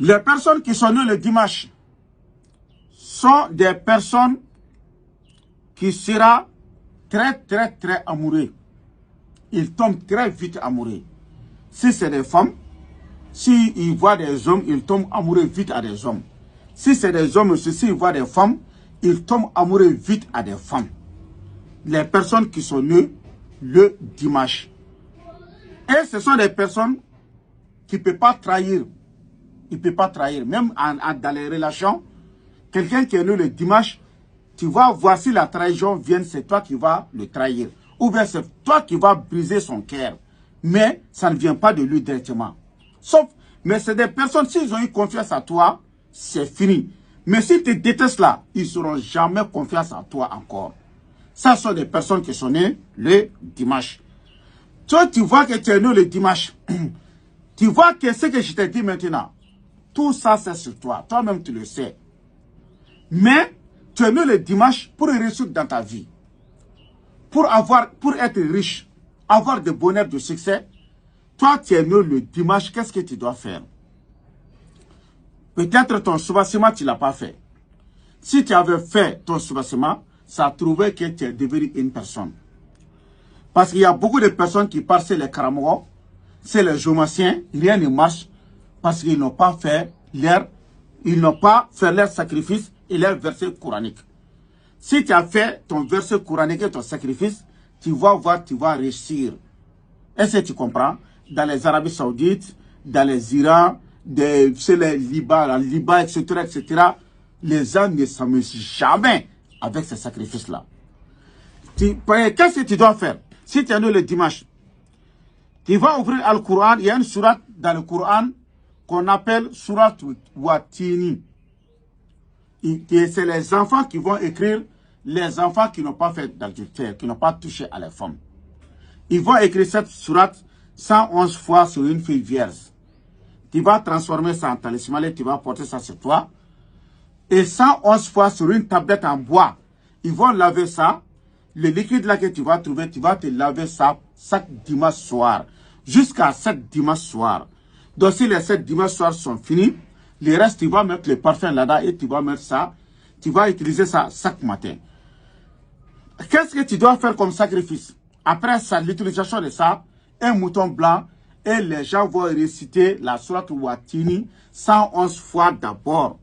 Les personnes qui sont nées le dimanche sont des personnes qui seront très amoureux. Ils tombent très vite amoureux. Si c'est des femmes, s'ils voient des hommes, ils tombent amoureux vite à des hommes. Si c'est des hommes aussi, s'ils voient des femmes, ils tombent amoureux vite à des femmes. Les personnes qui sont nées le dimanche. Et ce sont des personnes qui ne peuvent pas trahir. Ils ne peuvent pas trahir. Même dans les relations, quelqu'un qui est né le dimanche, tu vas voir si la trahison vient, c'est toi qui vas le trahir. Ou bien c'est toi qui vas briser son cœur. Mais ça ne vient pas de lui directement. Sauf, mais c'est des personnes, s'ils ont eu confiance à toi, c'est fini. Mais s'ils te détestent là, ils n'auront jamais confiance à toi encore. Ça sont des personnes qui sont nées le dimanche. Toi, tu vois que tu es né le dimanche. Tu vois que ce que je t'ai dit maintenant, tout ça c'est sur toi. Toi-même tu le sais. Mais tu es né le dimanche pour réussir dans ta vie. Pour être riche, avoir de bonheur, de succès. Toi, tu es né le dimanche, qu'est-ce que tu dois faire? Peut-être ton soubassement, tu ne l'as pas fait. Si tu avais fait ton soubassement, ça trouvait que tu es devenu une personne. Parce qu'il y a beaucoup de personnes qui passent les Karamogo, c'est les Jomassiens, rien ne marche parce qu'ils n'ont pas fait leur sacrifice et leur verset coranique. Si tu as fait ton verset coranique et ton sacrifice, tu vas voir, tu vas réussir. Est-ce que tu comprends? Dans les Arabies Saoudites, dans les Iran, les Liban, etc., les gens ne s'amusent jamais avec ces sacrifices-là. Qu'est-ce que tu dois faire? Si tu es né le dimanche, tu vas ouvrir le Coran. Il y a une sourate dans le Coran qu'on appelle sourate Watini. C'est les enfants qui vont écrire, les enfants qui n'ont pas fait d'adultère, qui n'ont pas touché à la femme. Ils vont écrire cette sourate 111 fois sur une fille vierge. Tu vas transformer ça en talisman et tu vas porter ça sur toi. Et 111 fois sur une tablette en bois. Ils vont laver ça. Le liquide là que tu vas trouver, tu vas te laver ça chaque dimanche soir. Jusqu'à 7 dimanche soir. Donc si les 7 dimanche soirs sont finis, le reste, tu vas mettre le parfum là-dedans et tu vas mettre ça. Tu vas utiliser ça chaque matin. Qu'est-ce que tu dois faire comme sacrifice? Après ça, l'utilisation de ça, un mouton blanc et les gens vont réciter la sourate Watini 111 fois d'abord.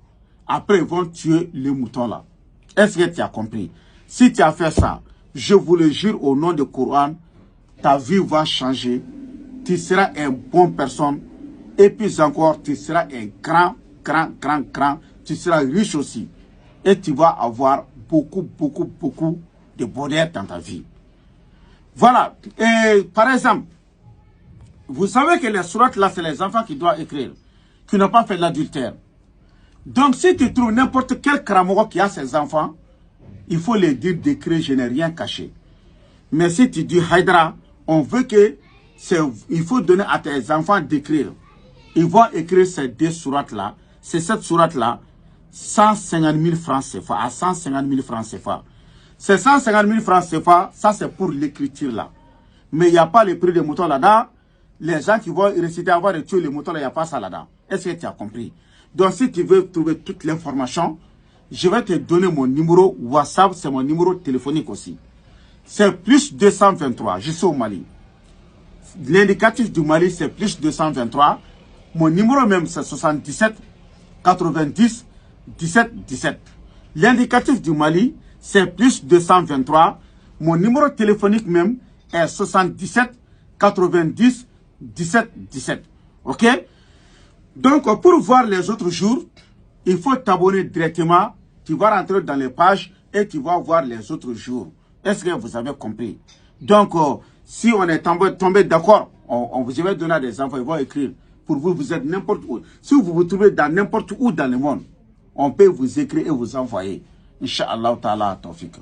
Après, ils vont tuer le mouton là. Est-ce que tu as compris? Si tu as fait ça, je vous le jure au nom du Coran, ta vie va changer. Tu seras une bonne personne. Et puis encore, tu seras un grand. Tu seras riche aussi. Et tu vas avoir beaucoup de bonheur dans ta vie. Voilà. Et par exemple, vous savez que les sourates là, c'est les enfants qui doivent écrire, qui n'ont pas fait l'adultère. Donc si tu trouves n'importe quel Karamogo qui a ses enfants, il faut les dire d'écrire, je n'ai rien caché. Mais si tu dis Haïdara, on veut que, il faut donner à tes enfants d'écrire. Ils vont écrire ces deux sourates là, c'est cette sourate là, 150 000 francs CFA, à 150 000 francs CFA. Ces 150 000 francs CFA, ça c'est pour l'écriture là. Mais il n'y a pas le prix des moutons là-dedans. Les gens qui vont réciter avoir de tuer les moutons là, il n'y a pas ça là-dedans. Est-ce que tu as compris? Donc si tu veux trouver toute l'information, je vais te donner mon numéro WhatsApp, c'est mon numéro téléphonique aussi. C'est plus 223, je suis au Mali. L'indicatif du Mali, c'est plus 223. Mon numéro même, c'est 77 90 17 17. L'indicatif du Mali, c'est plus 223. Mon numéro téléphonique même est 77 90 17 17. Ok? Donc, pour voir les autres jours, il faut t'abonner directement. Tu vas rentrer dans les pages et tu vas voir les autres jours. Est-ce que vous avez compris? Donc, si on est tombé d'accord, on vous va donner des enfants, ils vont écrire. Pour vous, vous êtes n'importe où. Si vous vous trouvez dans n'importe où dans le monde, on peut vous écrire et vous envoyer. Inch'Allah ta'ala tawfiq.